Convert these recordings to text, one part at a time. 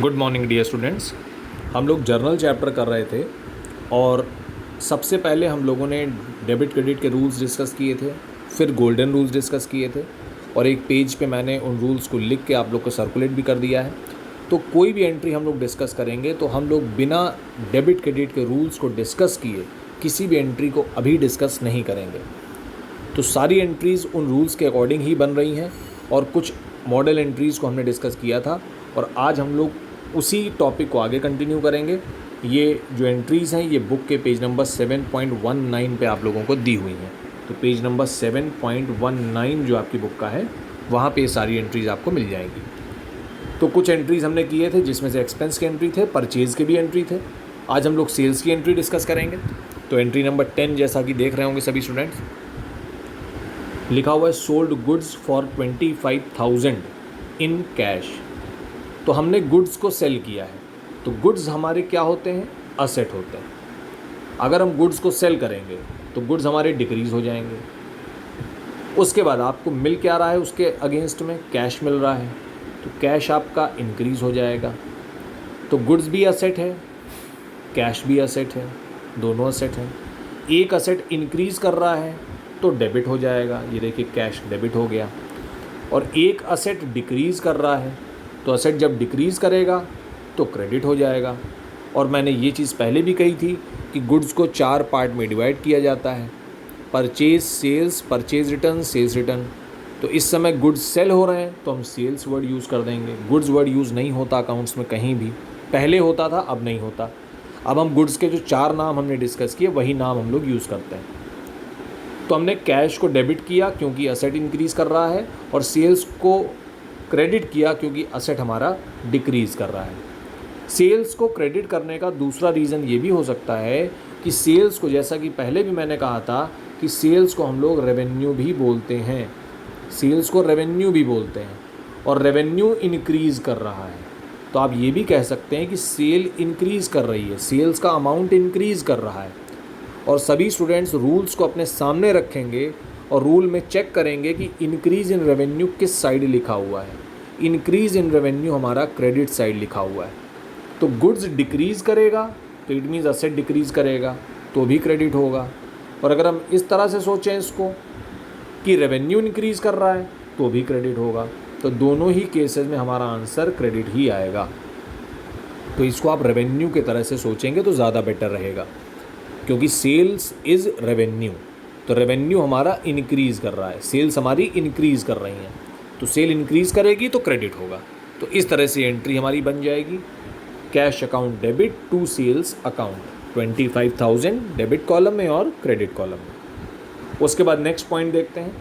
Good morning dear students. हम लोग journal chapter कर रहे थे और सबसे पहले हम लोगों ने डेबिट क्रेडिट के रूल्स डिस्कस किए थे, फिर गोल्डन रूल्स डिस्कस किए थे और एक पेज पे मैंने उन रूल्स को लिख के आप लोग को सर्कुलेट भी कर दिया है। तो कोई भी एंट्री हम लोग डिस्कस करेंगे तो हम लोग बिना डेबिट क्रेडिट के रूल्स को डिस्कस किए किसी भी एंट्री को अभी डिस्कस नहीं करेंगे। तो सारी एंट्रीज़ उन रूल्स के अकॉर्डिंग ही बन रही हैं और कुछ मॉडल एंट्रीज़ को हमने डिस्कस किया था और आज हम लोग उसी टॉपिक को आगे कंटिन्यू करेंगे। ये जो एंट्रीज़ हैं ये बुक के पेज नंबर 7.19 पे आप लोगों को दी हुई हैं। तो पेज नंबर 7.19 जो आपकी बुक का है वहाँ पे सारी एंट्रीज़ आपको मिल जाएंगी। तो कुछ एंट्रीज़ हमने किए थे जिसमें से एक्सपेंस के एंट्री थे, परचेज़ के भी एंट्री थे। आज हम लोग सेल्स की एंट्री डिस्कस करेंगे। तो एंट्री नंबर 10 जैसा कि देख रहे होंगे सभी स्टूडेंट्स, लिखा हुआ है sold goods for 25,000 in cash. तो हमने गुड्स को सेल किया है। तो गुड्स हमारे क्या होते हैं? असेट होते हैं। अगर हम गुड्स को सेल करेंगे तो गुड्स हमारे डिक्रीज़ हो जाएंगे। उसके बाद आपको मिल क्या रहा है? उसके अगेंस्ट में कैश मिल रहा है, तो कैश आपका इंक्रीज़ हो जाएगा। तो गुड्स भी असेट है, कैश भी असेट है, दोनों असेट हैं। एक असेट इंक्रीज़ कर रहा है तो डेबिट हो जाएगा, ये देखिए कैश डेबिट हो गया। और एक असेट डिक्रीज़ कर रहा है तो असेट जब डिक्रीज़ करेगा तो क्रेडिट हो जाएगा। और मैंने ये चीज़ पहले भी कही थी कि गुड्स को 4 पार्ट में डिवाइड किया जाता है, purchase, sales, purchase return, sales return. तो इस समय गुड्स सेल हो रहे हैं तो हम सेल्स वर्ड यूज़ कर देंगे। गुड्स वर्ड यूज़ नहीं होता अकाउंट्स में कहीं भी, पहले होता था अब नहीं होता। अब हम गुड्स के जो 4 नाम हमने डिस्कस किए वही नाम हम लोग यूज़ करते हैं। तो हमने कैश को डेबिट किया क्योंकि असेट इंक्रीज़ कर रहा है और सेल्स को क्रेडिट किया क्योंकि असेट हमारा डिक्रीज़ कर रहा है। सेल्स को क्रेडिट करने का दूसरा रीज़न ये भी हो सकता है कि सेल्स को, जैसा कि पहले भी मैंने कहा था कि सेल्स को हम लोग रेवेन्यू भी बोलते हैं, सेल्स को रेवेन्यू भी बोलते हैं और रेवेन्यू इंक्रीज़ कर रहा है। तो आप ये भी कह सकते हैं कि सेल इंक्रीज़ कर रही है, सेल्स का अमाउंट इंक्रीज़ कर रहा है। और सभी स्टूडेंट्स रूल्स को अपने सामने रखेंगे और रूल में चेक करेंगे कि इंक्रीज़ इन रेवेन्यू किस साइड लिखा हुआ है। इंक्रीज़ इन रेवेन्यू हमारा क्रेडिट साइड लिखा हुआ है। तो गुड्स डिक्रीज़ करेगा तो इट मीन्स असेट डिक्रीज़ करेगा तो भी क्रेडिट होगा। और अगर हम इस तरह से सोचें इसको कि रेवेन्यू इंक्रीज़ कर रहा है तो भी क्रेडिट होगा। तो दोनों ही केसेस में हमारा आंसर क्रेडिट ही आएगा। तो इसको आप रेवेन्यू की तरह से सोचेंगे तो ज़्यादा बेटर रहेगा, क्योंकि सेल्स इज़ रेवेन्यू। तो रेवेन्यू हमारा इंक्रीज़ कर रहा है, सेल्स हमारी इंक्रीज़ कर रही हैं, तो सेल इंक्रीज़ करेगी तो क्रेडिट होगा। तो इस तरह से एंट्री हमारी बन जाएगी, cash account debit to sales account, 25,000 debit column में और क्रेडिट कॉलम में। उसके बाद नेक्स्ट पॉइंट देखते हैं,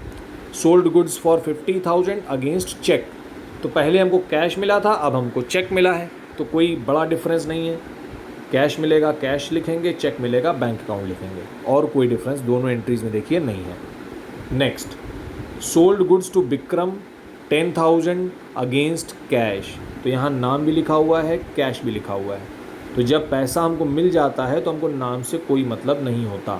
sold goods for 50,000 against cheque. तो पहले हमको कैश मिला था, अब हमको चेक मिला है, तो कोई बड़ा डिफरेंस नहीं है। कैश मिलेगा कैश लिखेंगे, चेक मिलेगा बैंक अकाउंट लिखेंगे, और कोई डिफरेंस दोनों एंट्रीज़ में देखिए नहीं है। Next, sold goods to Vikram 10,000 against cash. तो यहाँ नाम भी लिखा हुआ है, कैश भी लिखा हुआ है। तो जब पैसा हमको मिल जाता है तो हमको नाम से कोई मतलब नहीं होता।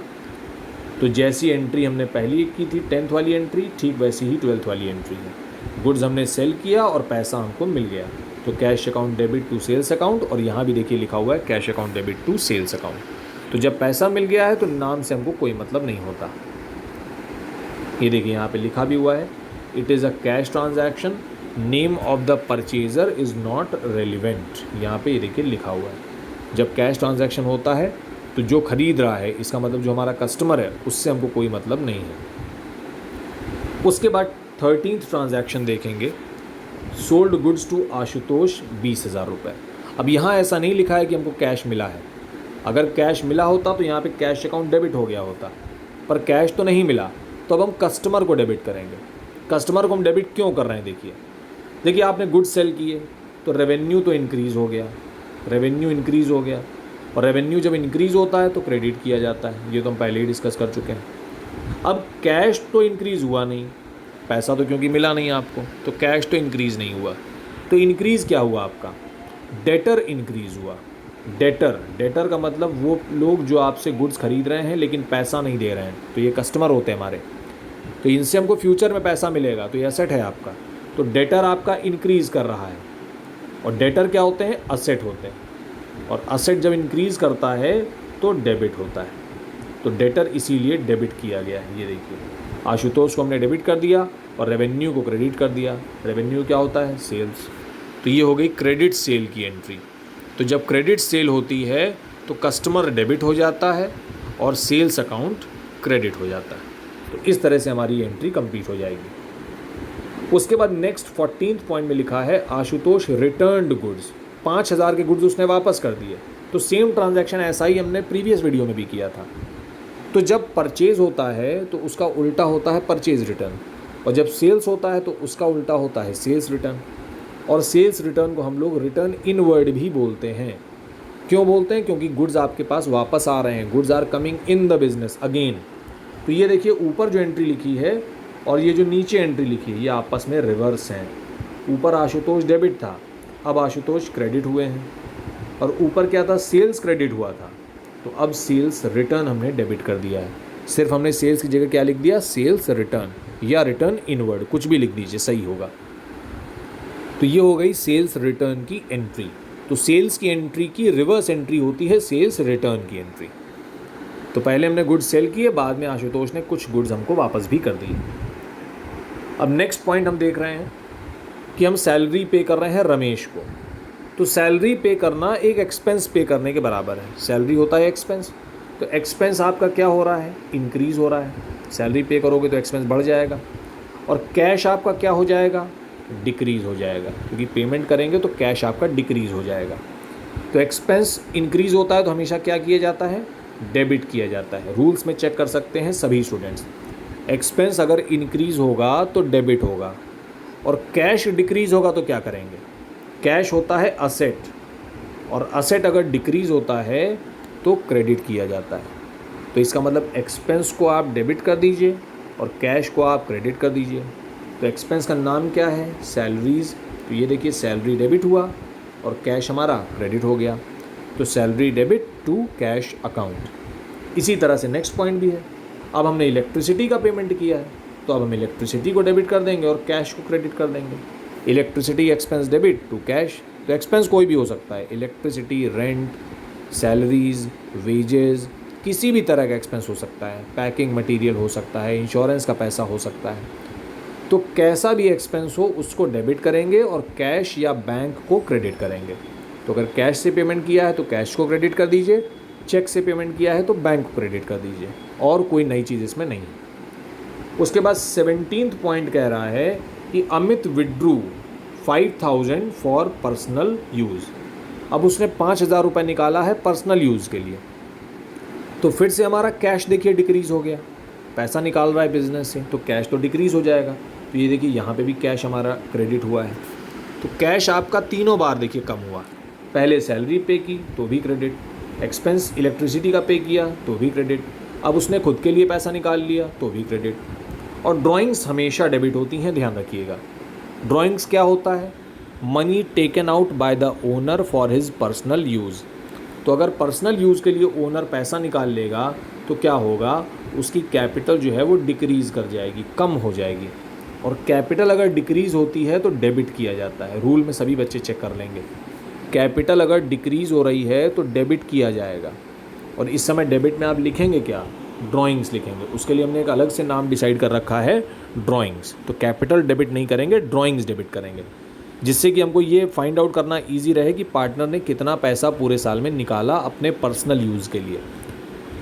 तो जैसी एंट्री हमने पहली की थी 10th वाली एंट्री, ठीक वैसी ही 12th वाली एंट्री है। गुड्स हमने सेल किया और पैसा हमको मिल गया, तो cash account debit to sales account, और यहाँ भी देखिए लिखा हुआ है cash account debit to sales account. तो जब पैसा मिल गया है तो नाम से हमको कोई मतलब नहीं होता। ये देखिए यहाँ पे लिखा भी हुआ है, it is a cash transaction, name of the purchaser is not relevant. यहाँ पे ये देखिए लिखा हुआ है, जब कैश ट्रांजैक्शन होता है तो जो खरीद रहा है, इसका मतलब जो हमारा कस्टमर है, उससे हमको कोई मतलब नहीं है। उसके बाद 13th ट्रांजैक्शन देखेंगे, सोल्ड गुड्स टू आशुतोष 20,000 रुपये। अब यहाँ ऐसा नहीं लिखा है कि हमको कैश मिला है। अगर कैश मिला होता तो यहाँ पे कैश अकाउंट डेबिट हो गया होता, पर कैश तो नहीं मिला, तो अब हम कस्टमर को डेबिट करेंगे। कस्टमर को हम डेबिट क्यों कर रहे हैं? देखिए आपने गुड्स सेल किए तो रेवेन्यू तो इंक्रीज़ हो गया, रेवेन्यू इंक्रीज़ हो गया, और रेवेन्यू जब इंक्रीज़ होता है तो क्रेडिट किया जाता है, ये तो हम पहले ही डिस्कस कर चुके हैं। अब कैश तो इंक्रीज़ हुआ नहीं, पैसा तो क्योंकि मिला नहीं आपको, तो कैश तो इंक्रीज़ नहीं हुआ। तो इंक्रीज़ क्या हुआ आपका? डेटर इंक्रीज़ हुआ। डेटर का मतलब वो लोग जो आपसे गुड्स खरीद रहे हैं लेकिन पैसा नहीं दे रहे हैं, तो ये कस्टमर होते हैं हमारे, तो इनसे हमको फ्यूचर में पैसा मिलेगा, तो ये एसेट है आपका। तो डेटर आपका इंक्रीज़ कर रहा है। और डेटर क्या होते हैं, असेट होते हैं, और असेट जब इंक्रीज़ करता है तो डेबिट होता है। तो डेटर इसीलिए डेबिट किया गया है। ये देखिए, आशुतोष को हमने डेबिट कर दिया और रेवेन्यू को क्रेडिट कर दिया। रेवेन्यू क्या होता है, सेल्स। तो ये हो गई क्रेडिट सेल की एंट्री। तो जब क्रेडिट सेल होती है तो कस्टमर डेबिट हो जाता है और सेल्स अकाउंट क्रेडिट हो जाता है। तो इस तरह से हमारी एंट्री कंप्लीट हो जाएगी। उसके बाद नेक्स्ट 14th पॉइंट में लिखा है आशुतोष रिटर्न्ड गुड्स। 5,000 के गुड्स उसने वापस कर दिए। तो सेम ट्रांजैक्शन ऐसा ही हमने प्रीवियस वीडियो में भी किया था। तो जब परचेज होता है तो उसका उल्टा होता है परचेज रिटर्न, और जब सेल्स होता है तो उसका उल्टा होता है सेल्स रिटर्न। और सेल्स रिटर्न को हम लोग रिटर्न इनवर्ड भी बोलते हैं। क्यों बोलते हैं, क्योंकि गुड्स आपके पास वापस आ रहे हैं, goods are coming in the business again. तो ये देखिए, ऊपर जो एंट्री लिखी है और ये जो नीचे एंट्री लिखी है ये आपस में रिवर्स हैं। ऊपर आशुतोष डेबिट था, अब आशुतोष क्रेडिट हुए हैं, और ऊपर क्या था, सेल्स क्रेडिट हुआ था, तो अब सेल्स रिटर्न हमने डेबिट कर दिया है। सिर्फ हमने सेल्स की जगह क्या लिख दिया, सेल्स रिटर्न या रिटर्न इनवर्ड, कुछ भी लिख दीजिए, सही होगा। तो ये हो गई सेल्स रिटर्न की एंट्री। तो सेल्स की एंट्री की रिवर्स एंट्री होती है सेल्स रिटर्न की एंट्री। तो पहले हमने गुड्स सेल किए, बाद में आशुतोष ने कुछ गुड्स हमको वापस भी कर दिए। अब नेक्स्ट पॉइंट हम देख रहे हैं कि हम सैलरी पे कर रहे हैं रमेश को। तो सैलरी पे करना एक एक्सपेंस पे करने के बराबर है। सैलरी होता है एक्सपेंस, तो एक्सपेंस आपका क्या हो रहा है, इंक्रीज़ हो रहा है। सैलरी पे करोगे तो एक्सपेंस बढ़ जाएगा, और कैश आपका क्या हो जाएगा, डिक्रीज़ हो जाएगा, क्योंकि पेमेंट करेंगे तो कैश आपका डिक्रीज़ हो जाएगा। तो एक्सपेंस इंक्रीज़ होता है तो हमेशा क्या किया जाता है, डेबिट किया जाता है। रूल्स में चेक कर सकते हैं सभी स्टूडेंट्स। एक्सपेंस अगर इंक्रीज़ होगा तो डेबिट होगा, और कैश डिक्रीज़ होगा तो क्या करेंगे, कैश होता है असेट, और असेट अगर डिक्रीज़ होता है तो क्रेडिट किया जाता है। तो इसका मतलब एक्सपेंस को आप डेबिट कर दीजिए और कैश को आप क्रेडिट कर दीजिए। तो एक्सपेंस का नाम क्या है, सैलरीज़। तो ये देखिए, सैलरी डेबिट हुआ और कैश हमारा क्रेडिट हो गया। तो salary debit to cash account. इसी तरह से नेक्स्ट पॉइंट भी है। अब हमने इलेक्ट्रिसिटी का पेमेंट किया है, तो अब हम इलेक्ट्रिसिटी को डेबिट कर देंगे और कैश को क्रेडिट कर देंगे। Electricity expense debit to cash. तो एक्सपेंस कोई भी हो सकता है, इलेक्ट्रिसिटी, रेंट, सैलरीज, वेजेस, किसी भी तरह का एक्सपेंस हो सकता है। पैकिंग मटेरियल हो सकता है, इंश्योरेंस का पैसा हो सकता है। तो कैसा भी एक्सपेंस हो उसको डेबिट करेंगे और कैश या बैंक को क्रेडिट करेंगे। तो अगर कैश से पेमेंट किया है तो कैश को क्रेडिट कर दीजिए, चेक से पेमेंट किया है तो बैंक को क्रेडिट कर दीजिए, और कोई नई चीज़ इसमें नहीं है। उसके बाद 17th पॉइंट कह रहा है कि Amit withdrew 5,000 for personal use. अब उसने 5,000 रुपये निकाला है पर्सनल यूज़ के लिए। तो फिर से हमारा कैश देखिए डिक्रीज़ हो गया, पैसा निकाल रहा है बिजनेस से तो कैश तो डिक्रीज़ हो जाएगा। तो ये देखिए, यहाँ पे भी कैश हमारा क्रेडिट हुआ है। तो कैश आपका तीनों बार देखिए कम हुआ। पहले सैलरी पे की तो भी क्रेडिट, एक्सपेंस इलेक्ट्रिसिटी का पे किया तो भी क्रेडिट, अब उसने खुद के लिए पैसा निकाल लिया तो भी क्रेडिट। और ड्राइंग्स हमेशा डेबिट होती हैं, ध्यान रखिएगा। ड्राइंग्स क्या होता है, money taken out by the owner for his personal use. तो अगर पर्सनल यूज़ के लिए ओनर पैसा निकाल लेगा तो क्या होगा, उसकी कैपिटल जो है वो डिक्रीज़ कर जाएगी, कम हो जाएगी। और कैपिटल अगर डिक्रीज़ होती है तो डेबिट किया जाता है। रूल में सभी बच्चे चेक कर लेंगे। कैपिटल अगर डिक्रीज़ हो रही है तो डेबिट किया जाएगा। और इस समय डेबिट में आप लिखेंगे क्या, ड्राइंग्स लिखेंगे। उसके लिए हमने एक अलग से नाम डिसाइड कर रखा है, ड्राइंग्स। तो कैपिटल डेबिट नहीं करेंगे, ड्राइंग्स डेबिट करेंगे, जिससे कि हमको ये फाइंड आउट करना ईजी रहे कि पार्टनर ने कितना पैसा पूरे साल में निकाला अपने पर्सनल यूज़ के लिए।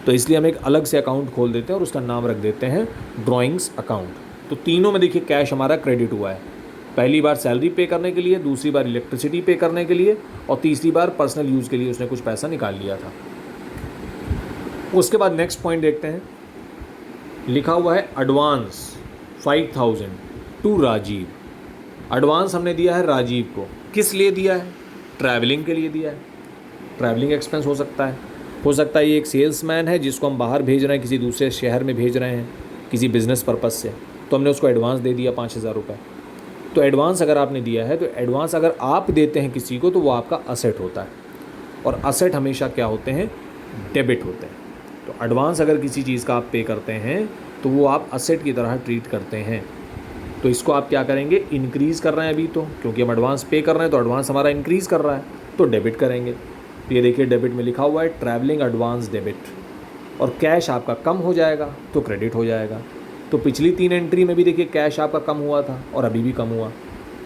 तो इसलिए हम एक अलग से अकाउंट खोल देते हैं और उसका नाम रख देते हैं ड्राइंग्स अकाउंट। तो तीनों में देखिए कैश हमारा क्रेडिट हुआ है। पहली बार सैलरी पे करने के लिए, दूसरी बार इलेक्ट्रिसिटी पे करने के लिए, और तीसरी बार पर्सनल यूज़ के लिए उसने कुछ पैसा निकाल लिया था। उसके बाद नेक्स्ट पॉइंट देखते हैं। लिखा हुआ है एडवांस 5,000 टू राजीव। एडवांस हमने दिया है राजीव को, किस लिए दिया है, ट्रैवलिंग के लिए दिया है। ट्रैवलिंग एक्सपेंस हो सकता है ये एक सेल्समैन है जिसको हम बाहर भेज रहे हैं, किसी दूसरे शहर में भेज रहे हैं किसी बिज़नेस पर्पज़ से, तो हमने उसको एडवांस दे दिया 5,000 रुपये। तो एडवांस अगर आपने दिया है, तो एडवांस अगर आप देते हैं किसी को तो वो आपका असेट होता है, और असेट हमेशा क्या होते हैं, डेबिट होते हैं। तो एडवांस अगर किसी चीज़ का आप पे करते हैं तो वो आप असेट की तरह ट्रीट करते हैं। तो इसको आप क्या करेंगे, इंक्रीज़ कर रहे हैं अभी तो, क्योंकि हम एडवांस पे कर रहे हैं तो एडवांस हमारा इंक्रीज़ कर रहा है, तो डेबिट करेंगे। तो ये देखिए डेबिट में लिखा हुआ है ट्रैवलिंग एडवांस डेबिट, और कैश आपका कम हो जाएगा तो क्रेडिट हो जाएगा। तो पिछली 3 एंट्री में भी देखिए कैश आपका कम हुआ था और अभी भी कम हुआ।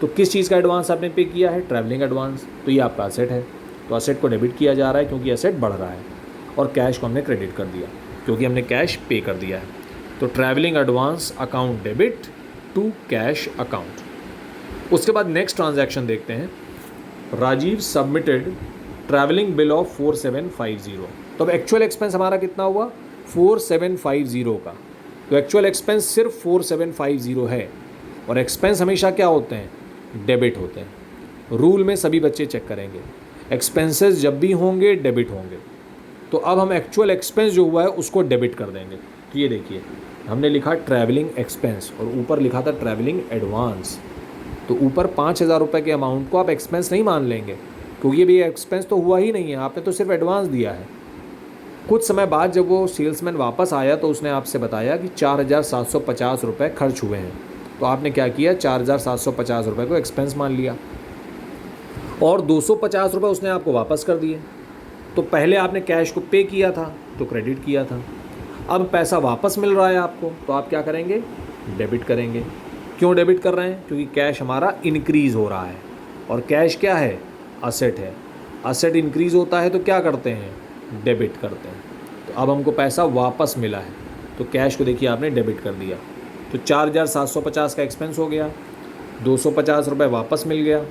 तो किस चीज़ का एडवांस आपने पे किया है, ट्रैवलिंग एडवांस, तो ये आपका असेट है, तो असेट को डेबिट किया जा रहा है क्योंकि असेट बढ़ रहा है, और कैश को हमने क्रेडिट कर दिया क्योंकि हमने कैश पे कर दिया है। तो travelling advance account debit to cash account. उसके बाद नेक्स्ट ट्रांजैक्शन देखते हैं, Rajeev submitted travelling bill of 4750। तो अब एक्चुअल एक्सपेंस हमारा कितना हुआ, 4750 का। तो एक्चुअल एक्सपेंस सिर्फ 4750 है, और एक्सपेंस हमेशा क्या होते हैं, डेबिट होते हैं। रूल में सभी बच्चे चेक करेंगे, एक्सपेंसेस जब भी होंगे डेबिट होंगे। तो अब हम एक्चुअल एक्सपेंस जो हुआ है उसको डेबिट कर देंगे। तो ये देखिए हमने लिखा ट्रैवलिंग एक्सपेंस और ऊपर लिखा था ट्रैवलिंग एडवांस। तो ऊपर 5000 रुपये के अमाउंट को आप एक्सपेंस नहीं मान लेंगे, क्योंकि ये भी एक्सपेंस तो हुआ ही नहीं है, आपने तो सिर्फ एडवांस दिया है। कुछ समय बाद जब वो सेल्समैन वापस आया तो उसने आपसे बताया कि 4750 रुपये खर्च हुए हैं। तो आपने क्या किया, 4750 रुपये को एक्सपेंस मान लिया, और 250 रुपये उसने आपको वापस कर दिए। तो पहले आपने कैश को पे किया था तो क्रेडिट किया था, अब पैसा वापस मिल रहा है आपको, तो आप क्या करेंगे, डेबिट करेंगे। क्यों डेबिट कर रहे हैं, क्योंकि कैश हमारा इंक्रीज़ हो रहा है, और कैश क्या है, असेट है। असेट इंक्रीज़ होता है तो क्या करते हैं, डेबिट करते हैं। तो अब हमको पैसा वापस मिला है, तो कैश को देखिए आपने डेबिट कर दिया। तो 4750 का एक्सपेंस हो गया, 250 रुपये वापस मिल गया,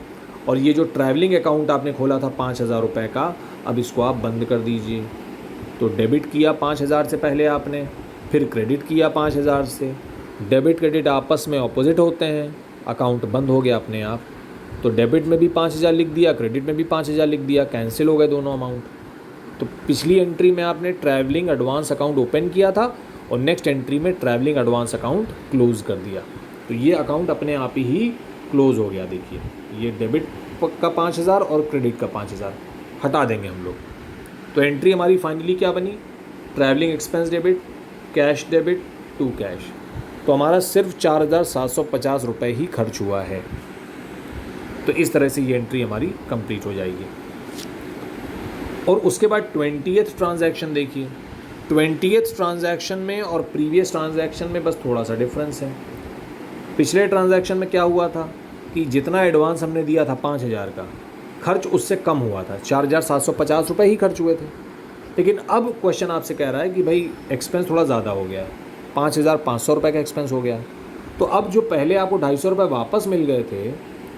और ये जो ट्रैवलिंग अकाउंट आपने खोला था 5000 रुपये का, अब इसको आप बंद कर दीजिए। तो डेबिट किया 5000 से पहले आपने, फिर क्रेडिट किया 5000 से। डेबिट क्रेडिट आपस में ऑपोजिट होते हैं, अकाउंट बंद हो गया अपने आप। तो डेबिट में भी 5000 लिख दिया, क्रेडिट में भी 5000 लिख दिया, कैंसिल हो गए दोनों अमाउंट। तो पिछली एंट्री में आपने ट्रैवलिंग एडवांस अकाउंट ओपन किया था, और नेक्स्ट एंट्री में ट्रैवलिंग एडवांस अकाउंट क्लोज कर दिया। तो ये अकाउंट अपने आप ही क्लोज हो गया। देखिए ये डेबिट का 5000 और क्रेडिट का 5000 हटा देंगे हम लोग। तो एंट्री हमारी फाइनली क्या बनी, travelling expense debit, cash debit to cash. तो हमारा सिर्फ 4750 रुपये ही खर्च हुआ है। तो इस तरह से ये एंट्री हमारी कंप्लीट हो जाएगी। और उसके बाद 20th ट्रांजैक्शन देखिए, 20th ट्रांजैक्शन में और प्रीवियस ट्रांजैक्शन में बस थोड़ा सा डिफरेंस है। पिछले ट्रांजैक्शन में क्या हुआ था कि जितना एडवांस हमने दिया था 5000 का, खर्च उससे कम हुआ था, 4750 रुपये ही खर्च हुए थे। लेकिन अब क्वेश्चन आपसे कह रहा है कि भाई एक्सपेंस थोड़ा ज़्यादा हो गया है, 5500 रुपये का एक्सपेंस हो गया। तो अब जो पहले आपको 250 रुपये वापस मिल गए थे,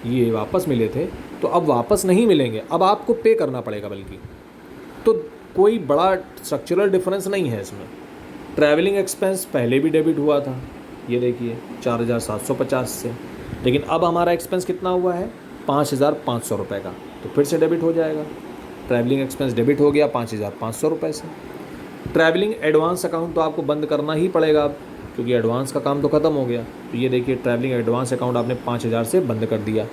ये वापस मिले थे, तो अब वापस नहीं मिलेंगे, अब आपको पे करना पड़ेगा बल्कि। तो कोई बड़ा स्ट्रक्चरल डिफरेंस नहीं है इसमें। ट्रैवलिंग एक्सपेंस पहले भी डेबिट हुआ था, ये देखिए 4750 से, लेकिन अब हमारा एक्सपेंस कितना हुआ है, 5500 रुपये का, तो फिर से डेबिट हो जाएगा। ट्रैवलिंग एक्सपेंस डेबिट हो गया 5500 रुपये से। ट्रैवलिंग एडवांस अकाउंट तो आपको बंद करना ही पड़ेगा अब, क्योंकि एडवांस का काम तो ख़त्म हो गया। तो ये देखिए ट्रैवलिंग एडवांस अकाउंट आपने 5000 से बंद कर दिया।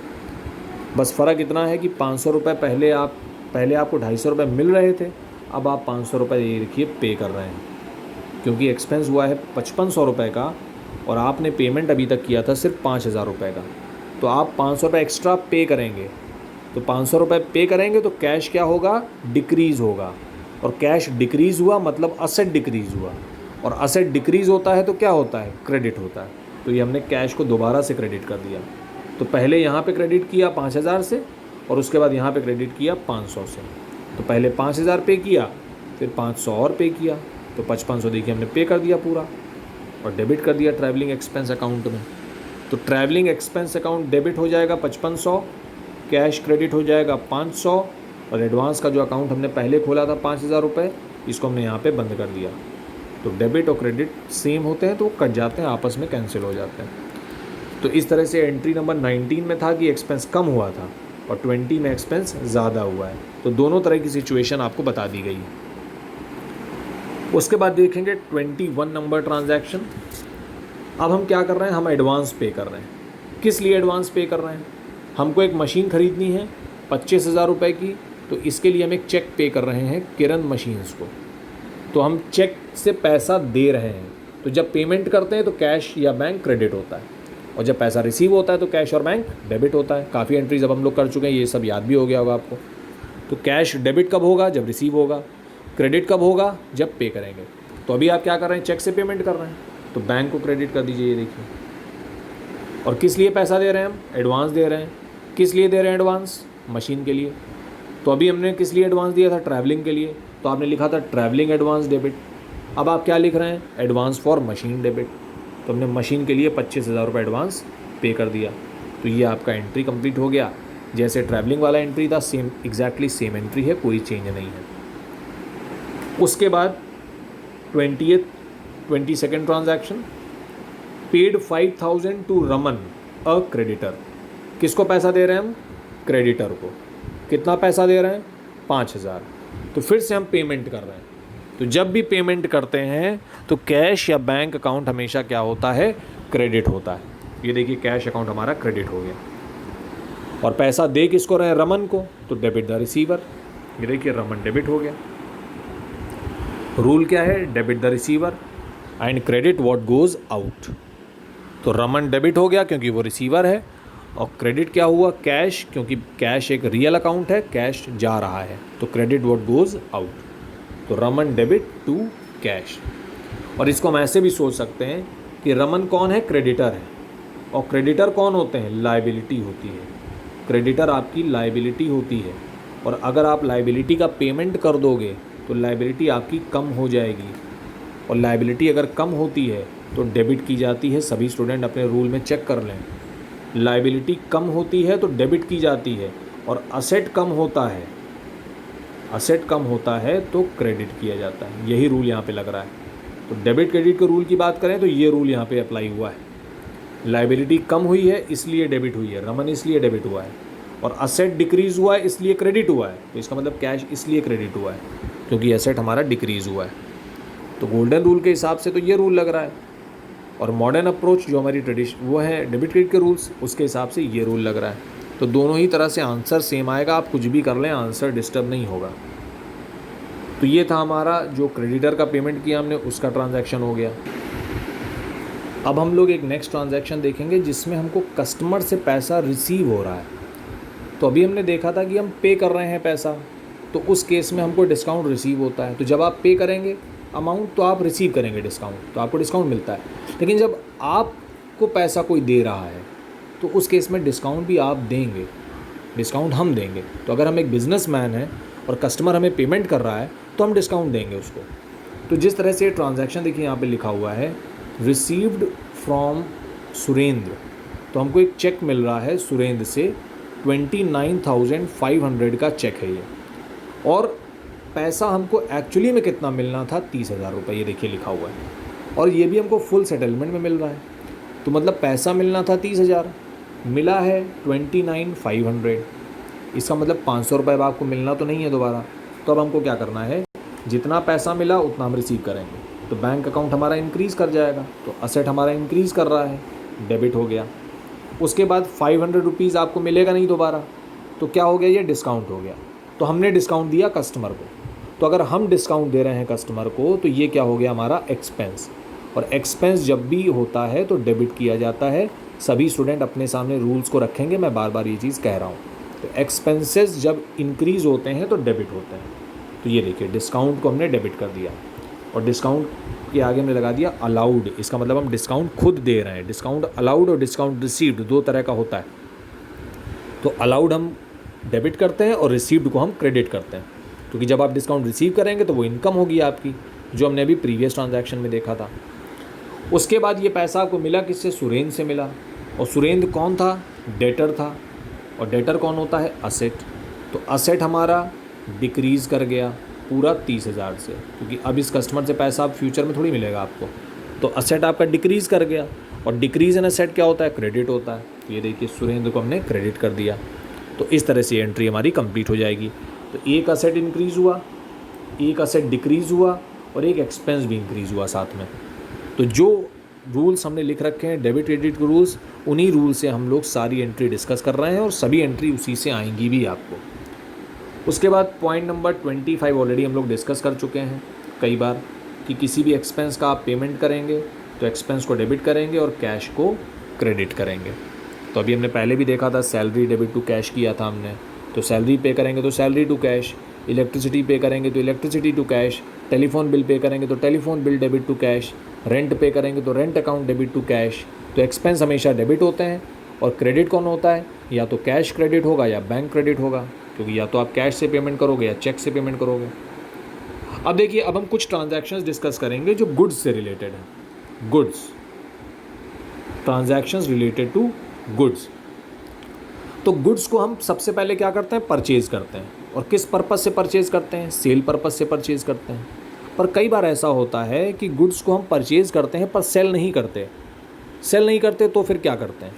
बस फ़र्क इतना है कि 500 रुपये पहले आपको 250 रुपये मिल रहे थे, अब आप 500 रुपये ये देखिए पे कर रहे हैं, क्योंकि एक्सपेंस हुआ है 5500 रुपये का, और आपने पेमेंट अभी तक किया था सिर्फ 5000 रुपये का। तो आप 500 रुपये एक्स्ट्रा पे करेंगे। तो 500 रुपये पे करेंगे तो कैश क्या होगा, डिक्रीज़ होगा, और कैश डिक्रीज़ हुआ मतलब असेट डिक्रीज़ हुआ, और असेट डिक्रीज़ होता है तो क्या होता है, क्रेडिट होता है। तो ये हमने कैश को दोबारा से क्रेडिट कर दिया। तो पहले यहाँ पे क्रेडिट किया 5000 से, और उसके बाद यहाँ पे क्रेडिट किया 500 से। तो पहले 5000 पे किया, फिर 500 और पे किया, तो 5500 देखिए हमने पे कर दिया पूरा, और डेबिट कर दिया ट्रैवलिंग एक्सपेंस अकाउंट में। तो ट्रैवलिंग एक्सपेंस अकाउंट डेबिट हो जाएगा 5500, कैश क्रेडिट हो जाएगा 500, और एडवांस का जो अकाउंट हमने पहले खोला था 5000 रुपये, इसको हमने यहाँ पे बंद कर दिया। तो डेबिट और क्रेडिट सेम होते हैं तो वो कट जाते हैं, आपस में कैंसिल हो जाते हैं। तो इस तरह से एंट्री नंबर 19 में था कि एक्सपेंस कम हुआ था, और 20 में एक्सपेंस ज़्यादा हुआ है। तो दोनों तरह की सिचुएशन आपको बता दी गई है। उसके बाद देखेंगे 21 नंबर ट्रांजैक्शन। अब हम क्या कर रहे हैं, हम एडवांस पे कर रहे हैं। किस लिए एडवांस पे कर रहे हैं, हमको एक मशीन ख़रीदनी है 25,000 रुपये की, तो इसके लिए हम एक चेक पे कर रहे हैं किरण मशीन्स को। तो हम चेक से पैसा दे रहे हैं, तो जब पेमेंट करते हैं तो कैश या बैंक क्रेडिट होता है। और जब पैसा रिसीव होता है तो कैश और बैंक डेबिट होता है। काफ़ी एंट्रीज अब हम लोग कर चुके हैं, ये सब याद भी हो गया होगा आपको। तो कैश डेबिट कब होगा? जब रिसीव होगा। क्रेडिट कब होगा? जब पे करेंगे। तो अभी आप क्या कर रहे हैं? चेक से पेमेंट कर रहे हैं, तो बैंक को क्रेडिट कर दीजिए, ये देखिए। और किस लिए पैसा दे रहे हैं हम? एडवांस दे रहे हैं। किस लिए दे रहे हैं एडवांस? मशीन के लिए। तो अभी हमने किस लिए एडवांस दिया था? ट्रैवलिंग के लिए। तो आपने लिखा था ट्रैवलिंग एडवांस डेबिट। अब आप क्या लिख रहे हैं? Advance for machine debit. तो हमने मशीन के लिए 25,000 रुपये एडवांस पे कर दिया। तो ये आपका एंट्री कंप्लीट हो गया। जैसे ट्रैवलिंग वाला एंट्री था, सेम एग्जैक्टली सेम एंट्री है, कोई चेंज नहीं है। उसके बाद 22nd transaction, paid 5,000 to Raman a creditor. किसको पैसा दे रहे हैं हम? क्रेडिटर को। कितना पैसा दे रहे हैं? 5,000। तो फिर से हम पेमेंट कर रहे हैं। तो जब भी पेमेंट करते हैं तो कैश या बैंक अकाउंट हमेशा क्या होता है? क्रेडिट होता है। ये देखिए कैश अकाउंट हमारा क्रेडिट हो गया। और पैसा दे किसको रहे हैं? रमन को। तो डेबिट द रिसीवर। ये देखिए रमन डेबिट हो गया। रूल क्या है? Debit the receiver and credit what goes out. तो रमन डेबिट हो गया क्योंकि वो रिसीवर है, और क्रेडिट क्या हुआ? कैश, क्योंकि कैश एक रियल अकाउंट है, कैश जा रहा है, तो क्रेडिट व्हाट गोज आउट। तो रमन डेबिट टू कैश। और इसको हम ऐसे भी सोच सकते हैं कि रमन कौन है? क्रेडिटर है। और क्रेडिटर कौन होते हैं? लायबिलिटी होती है। क्रेडिटर आपकी लायबिलिटी होती है, और अगर आप लायबिलिटी का पेमेंट कर दोगे तो लायबिलिटी आपकी कम हो जाएगी, और लायबिलिटी अगर कम होती है तो डेबिट की जाती है। सभी स्टूडेंट अपने रूल में चेक कर लें। लायबिलिटी कम होती है तो डेबिट की जाती है, और असेट कम होता है, असेट कम होता है तो क्रेडिट किया जाता है। यही रूल यहाँ पे लग रहा है। तो डेबिट क्रेडिट के रूल की बात करें तो ये रूल यहाँ पे अप्लाई हुआ है। लायबिलिटी कम हुई है इसलिए डेबिट हुई है, रमन इसलिए डेबिट हुआ है, और असेट डिक्रीज़ हुआ है इसलिए क्रेडिट हुआ है। तो इसका मतलब कैश इसलिए क्रेडिट हुआ है क्योंकि एसेट हमारा डिक्रीज़ हुआ है। तो गोल्डन रूल के हिसाब से तो ये रूल लग रहा है, और मॉडर्न अप्रोच जो हमारी ट्रेडिशन वो है डेबिट क्रेडिट के रूल्स, उसके हिसाब से ये रूल लग रहा है। तो दोनों ही तरह से आंसर सेम आएगा, आप कुछ भी कर लें आंसर डिस्टर्ब नहीं होगा। तो ये था हमारा जो क्रेडिटर का पेमेंट किया हमने, उसका ट्रांजैक्शन हो गया। अब हम लोग एक नेक्स्ट ट्रांजैक्शन देखेंगे जिसमें हमको कस्टमर से पैसा रिसीव हो रहा है। तो अभी हमने देखा था कि हम पे कर रहे हैं पैसा, तो उस केस में हमको डिस्काउंट रिसीव होता है। तो जब आप पे करेंगे अमाउंट तो आप रिसीव करेंगे डिस्काउंट, तो आपको डिस्काउंट मिलता है। लेकिन जब आपको पैसा कोई दे रहा है तो उस केस में डिस्काउंट भी आप देंगे, डिस्काउंट हम देंगे। तो अगर हम एक बिजनेसमैन हैं और कस्टमर हमें पेमेंट कर रहा है तो हम डिस्काउंट देंगे उसको। तो जिस तरह से ट्रांजैक्शन देखिए यहाँ पे लिखा हुआ है, रिसीव्ड फ्रॉम सुरेंद्र। तो हमको एक चेक मिल रहा है सुरेंद्र से, 29,500 का चेक है ये, और पैसा हमको एक्चुअली में कितना मिलना था? 30,000 रुपये। ये देखिए लिखा हुआ है, और ये भी हमको फुल सेटलमेंट में मिल रहा है। तो मतलब पैसा मिलना था 30,000, मिला है 29,500। इसका मतलब 500 रुपये अब आपको मिलना तो नहीं है दोबारा। तो अब हमको क्या करना है? जितना पैसा मिला उतना हम रिसीव करेंगे, तो बैंक अकाउंट हमारा इंक्रीज़ कर जाएगा। तो असेट हमारा इंक्रीज़ कर रहा है, डेबिट हो गया। उसके बाद 500 रुपीज़ आपको मिलेगा नहीं दोबारा, तो क्या हो गया? ये डिस्काउंट हो गया। तो हमने डिस्काउंट दिया कस्टमर को। तो अगर हम डिस्काउंट दे रहे हैं कस्टमर को तो ये क्या हो गया? हमारा एक्सपेंस। और एक्सपेंस जब भी होता है तो डेबिट किया जाता है। सभी स्टूडेंट अपने सामने रूल्स को रखेंगे, मैं बार बार ये चीज़ कह रहा हूँ। तो एक्सपेंसेस जब इंक्रीज़ होते हैं तो डेबिट होते हैं। तो ये देखिए डिस्काउंट को हमने डेबिट कर दिया, और डिस्काउंट के आगे हमने लगा दिया अलाउड। इसका मतलब हम डिस्काउंट खुद दे रहे हैं। डिस्काउंट अलाउड और डिस्काउंट रिसीव्ड दो तरह का होता है। तो अलाउड हम डेबिट करते हैं और रिसीव्ड को हम क्रेडिट करते हैं, क्योंकि जब आप डिस्काउंट रिसीव करेंगे तो वो इनकम होगी आपकी, जो हमने अभी प्रीवियस ट्रांजैक्शन में देखा था। उसके बाद ये पैसा आपको मिला किससे? सुरेंद्र से मिला। और सुरेंद्र कौन था? डेटर था। और डेटर कौन होता है? असेट। तो असेट हमारा डिक्रीज़ कर गया पूरा 30,000 से, क्योंकि अब इस कस्टमर से पैसा अब फ्यूचर में थोड़ी मिलेगा आपको। तो असेट आपका डिक्रीज़ कर गया, और डिक्रीज़ इन असेट क्या होता है? क्रेडिट होता है। तो ये देखिए सुरेंद्र को हमने क्रेडिट कर दिया। तो इस तरह से एंट्री हमारी कंप्लीट हो जाएगी। तो एक असेट इंक्रीज़ हुआ, एक असेट डिक्रीज़ हुआ, और एक एक्सपेंस भी इंक्रीज़ हुआ साथ में। तो जो रूल्स हमने लिख रखे हैं डेबिट क्रेडिट के रूल्स, उन्हीं रूल से हम लोग सारी एंट्री डिस्कस कर रहे हैं, और सभी एंट्री उसी से आएंगी भी आपको। उसके बाद पॉइंट नंबर 25 ऑलरेडी हम लोग डिस्कस कर चुके हैं कई बार, कि किसी भी एक्सपेंस का आप पेमेंट करेंगे तो एक्सपेंस को डेबिट करेंगे और कैश को क्रेडिट करेंगे। तो अभी हमने पहले भी देखा था सैलरी डेबिट टू कैश किया था हमने, तो सैलरी पे करेंगे तो salary to cash, electricity pay करेंगे तो electricity to cash, telephone bill pay करेंगे तो telephone bill debit to cash, rent pay करेंगे तो rent account debit to cash. तो एक्सपेंस हमेशा डेबिट होते हैं और क्रेडिट कौन होता है, या तो कैश क्रेडिट होगा या बैंक क्रेडिट होगा, क्योंकि या तो आप कैश से पेमेंट करोगे या चेक से पेमेंट करोगे। अब देखिए, अब हम कुछ ट्रांजैक्शंस डिस्कस करेंगे जो गुड्स से रिलेटेड हैं। Goods, transactions related to goods. तो गुड्स को हम सबसे पहले क्या करते हैं, परचेज़ करते हैं। और किस पर्पज़ से परचेज़ करते हैं, सेल पर्पज़ से परचेज़ करते हैं। पर कई बार ऐसा होता है कि गुड्स को हम परचेज़ करते हैं पर सेल नहीं करते। सेल नहीं करते तो फिर क्या करते हैं,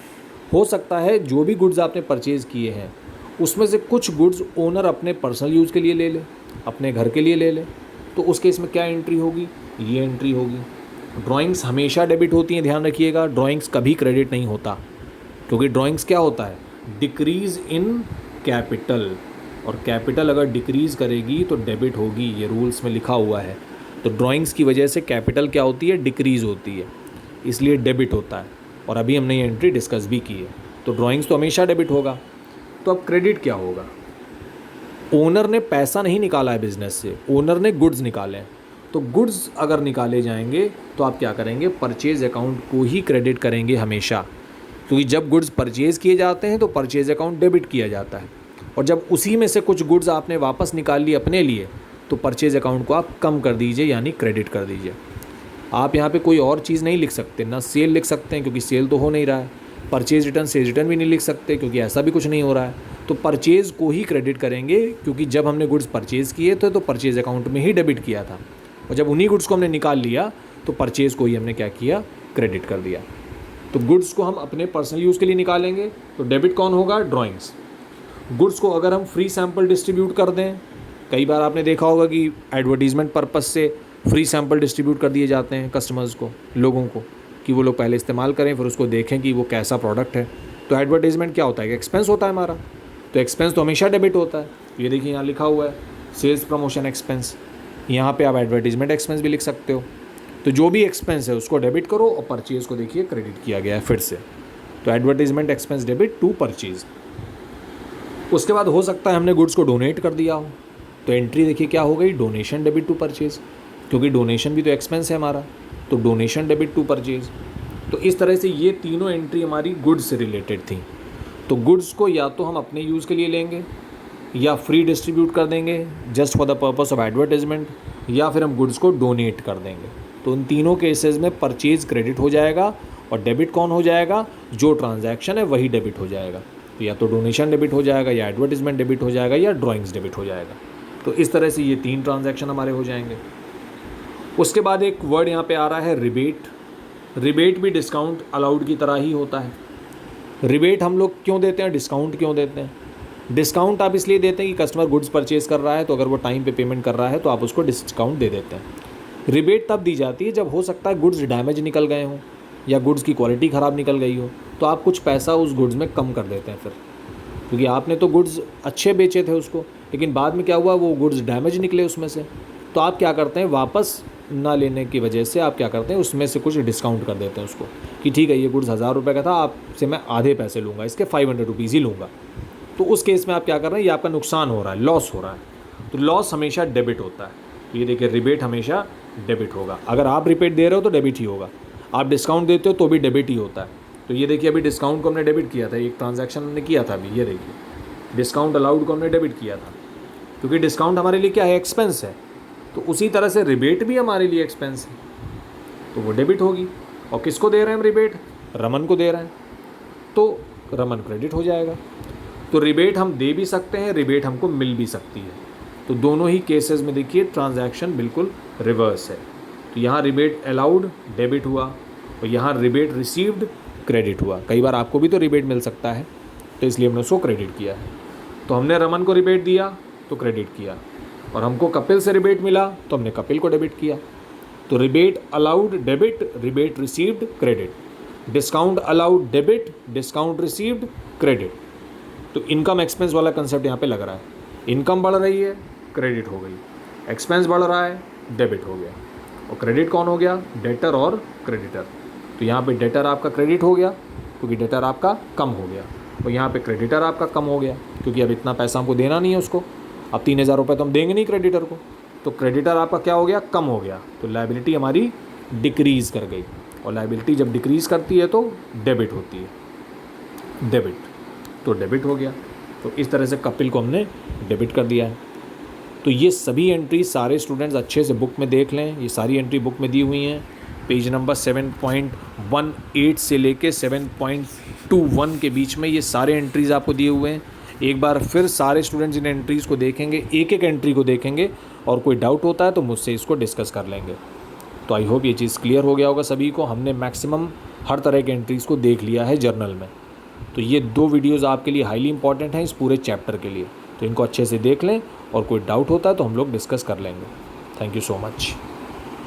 हो सकता है जो भी गुड्स आपने परचेज़ किए हैं उसमें से कुछ गुड्स ओनर अपने पर्सनल यूज़ के लिए ले ले, अपने घर के लिए ले ले। तो उस केस में क्या एंट्री होगी, ये एंट्री होगी। ड्राइंग्स हमेशा डेबिट होती हैं, ध्यान रखिएगा। ड्राइंग्स कभी क्रेडिट नहीं होता, क्योंकि ड्राइंग्स क्या होता है, डिक्रीज़ इन कैपिटल, और कैपिटल अगर डिक्रीज़ करेगी तो डेबिट होगी, ये रूल्स में लिखा हुआ है। तो ड्राइंग्स की वजह से कैपिटल क्या होती है, डिक्रीज़ होती है, इसलिए डेबिट होता है। और अभी हमने ये एंट्री डिस्कस भी की है। तो ड्राइंग्स तो हमेशा डेबिट होगा। तो अब क्रेडिट क्या होगा, ओनर ने पैसा नहीं निकाला है बिजनेस से, ओनर ने गुड्स निकाले हैं। तो गुड्स अगर निकाले जाएंगे तो आप क्या करेंगे, परचेज अकाउंट को ही क्रेडिट करेंगे हमेशा, क्योंकि जब गुड्स परचेज़ किए जाते हैं तो परचेज अकाउंट डेबिट किया जाता है। और जब उसी में से कुछ गुड्स आपने वापस निकाल ली अपने लिए तो परचेज अकाउंट को आप कम कर दीजिए, यानी क्रेडिट कर दीजिए। आप यहाँ पे कोई और चीज़ नहीं लिख सकते, ना सेल लिख सकते हैं क्योंकि सेल तो हो नहीं रहा है, परचेज रिटर्न सेज रिटर्न भी नहीं लिख सकते क्योंकि ऐसा भी कुछ नहीं हो रहा है। तो परचेज़ को ही क्रेडिट करेंगे, क्योंकि जब हमने गुड्स परचेज़ किए थे तो परचेज अकाउंट में ही डेबिट किया था, और जब उन्हीं गुड्स को हमने निकाल लिया तो परचेज़ को ही हमने क्या किया, क्रेडिट कर दिया। तो गुड्स को हम अपने पर्सनल यूज़ के लिए निकालेंगे तो डेबिट कौन होगा, ड्राइंग्स। गुड्स को अगर हम फ्री सैंपल डिस्ट्रीब्यूट कर दें, कई बार आपने देखा होगा कि एडवर्टीज़मेंट पर्पज़ से फ्री सैंपल डिस्ट्रीब्यूट कर दिए जाते हैं कस्टमर्स को, लोगों को, कि वो लोग पहले इस्तेमाल करें फिर उसको देखें कि वो कैसा प्रोडक्ट है। तो एडवर्टीज़मेंट क्या होता है, एक्सपेंस होता है हमारा, तो एक्सपेंस तो हमेशा डेबिट होता है। ये देखिए यहाँ लिखा हुआ है सेल्स प्रमोशन एक्सपेंस, यहाँ पे आप एडवर्टीज़मेंट एक्सपेंस भी लिख सकते हो। तो जो भी एक्सपेंस है उसको डेबिट करो और परचेज़ को देखिए क्रेडिट किया गया है फिर से। तो advertisement expense debit to purchase. उसके बाद हो सकता है हमने गुड्स को डोनेट कर दिया हो, तो एंट्री देखिए क्या हो गई, डोनेशन डेबिट टू परचेज़, क्योंकि डोनेशन भी तो एक्सपेंस है हमारा, तो डोनेशन डेबिट टू परचेज़। तो इस तरह से ये तीनों एंट्री हमारी गुड्स से रिलेटेड थी। तो गुड्स को या तो हम अपने यूज़ के लिए लेंगे, या फ्री डिस्ट्रीब्यूट कर देंगे just for the purpose of advertisement, या फिर हम गुड्स को डोनेट कर देंगे। तो उन तीनों केसेस में परचेज़ क्रेडिट हो जाएगा और डेबिट कौन हो जाएगा, जो ट्रांजैक्शन है वही डेबिट हो जाएगा। तो या तो डोनेशन डेबिट हो जाएगा, या एडवर्टीजमेंट डेबिट हो जाएगा, या ड्राइंग्स डेबिट हो जाएगा। तो इस तरह से ये तीन ट्रांजैक्शन हमारे हो जाएंगे। उसके बाद एक वर्ड यहाँ पे आ रहा है रिबेट। रिबेट भी डिस्काउंट अलाउड की तरह ही होता है। रिबेट हम लोग क्यों देते हैं, डिस्काउंट क्यों देते हैं? डिस्काउंट आप इसलिए देते हैं कि कस्टमर गुड्स परचेज़ कर रहा है, तो अगर वो टाइम पे पेमेंट कर रहा है तो आप उसको डिस्काउंट दे देते हैं। रिबेट तब दी जाती है जब हो सकता है गुड्स डैमेज निकल गए हों या गुड्स की क्वालिटी ख़राब निकल गई हो, तो आप कुछ पैसा उस गुड्स में कम कर देते हैं फिर, क्योंकि आपने तो गुड्स अच्छे बेचे थे उसको, लेकिन बाद में क्या हुआ, वो गुड्स डैमेज निकले उसमें से। तो आप क्या करते हैं, वापस ना लेने की वजह से आप क्या करते हैं, उसमें से कुछ डिस्काउंट कर देते हैं उसको, कि ठीक है ये गुड्स 1000 रुपये का था, आपसे मैं आधे पैसे लूँगा, इसके 500 रुपीज़ ही लूँगा। तो उस केस में आप क्या कर रहे हैं, ये आपका नुकसान हो रहा है, लॉस हो रहा है। तो लॉस हमेशा डेबिट होता है। तो ये देखिए रिबेट हमेशा डेबिट होगा। अगर आप रिबेट दे रहे हो तो डेबिट ही होगा, आप डिस्काउंट देते हो तो भी डेबिट ही होता है। तो ये देखिए अभी डिस्काउंट को हमने डेबिट किया था, एक ट्रांजैक्शन हमने किया था अभी, ये देखिए डिस्काउंट अलाउड को हमने डेबिट किया था, क्योंकि डिस्काउंट हमारे लिए क्या है, एक्सपेंस है। तो उसी तरह से रिबेट भी हमारे लिए एक्सपेंस है, तो वो डेबिट होगी। और किसको दे रहे हैं हम रिबेट, रमन को दे रहे हैं, तो रमन क्रेडिट हो जाएगा। तो रिबेट हम दे भी सकते हैं, रिबेट हमको मिल भी सकती है। तो दोनों ही केसेस में देखिए ट्रांजैक्शन बिल्कुल रिवर्स है। तो यहाँ रिबेट अलाउड डेबिट हुआ और यहाँ रिबेट रिसीव्ड क्रेडिट हुआ। कई बार आपको भी तो रिबेट मिल सकता है, तो इसलिए हमने उसको क्रेडिट किया है। तो हमने रमन को रिबेट दिया तो क्रेडिट किया, और हमको कपिल से रिबेट मिला तो हमने कपिल को डेबिट किया। तो rebate allowed debit, rebate received credit, discount allowed debit, discount received credit. तो इनकम एक्सपेंस वाला कंसेप्ट यहाँ पे लग रहा है। इनकम बढ़ रही है, क्रेडिट हो गई, एक्सपेंस बढ़ रहा है, डेबिट हो गया, और क्रेडिट कौन हो गया, डेटर और क्रेडिटर। तो यहाँ पे डेटर आपका क्रेडिट हो गया क्योंकि डेटर आपका कम हो गया। और यहाँ पे क्रेडिटर आपका कम हो गया क्योंकि अब इतना पैसा हमको देना नहीं है उसको, अब 3,000 रुपये तो हम देंगे नहीं क्रेडिटर को, तो क्रेडिटर आपका क्या हो गया, कम हो गया, तो लायबिलिटी हमारी डिक्रीज़ कर गई। और लायबिलिटी जब डिक्रीज़ करती है तो डेबिट होती है, डेबिट, तो डेबिट हो गया। तो इस तरह से कपिल को हमने डेबिट कर दिया है। तो ये सभी एंट्री सारे स्टूडेंट्स अच्छे से बुक में देख लें, ये सारी एंट्री बुक में दी हुई हैं। पेज नंबर 7.18 से लेके 7.21 के बीच में ये सारे एंट्रीज़ आपको दिए हुए हैं। एक बार फिर सारे स्टूडेंट्स इन एंट्रीज़ को देखेंगे, एक एक एंट्री को देखेंगे, और कोई डाउट होता है तो मुझसे इसको डिस्कस कर लेंगे। तो आई होप ये चीज़ क्लियर हो गया होगा सभी को। हमने मैक्सिमम हर तरह के एंट्रीज़ को देख लिया है जर्नल में। तो ये 2 वीडियोज़ आपके लिए हाईली इंपॉर्टेंट हैं इस पूरे चैप्टर के लिए, तो इनको अच्छे से देख लें, और कोई डाउट होता है तो हम लोग डिस्कस कर लेंगे। Thank you so much.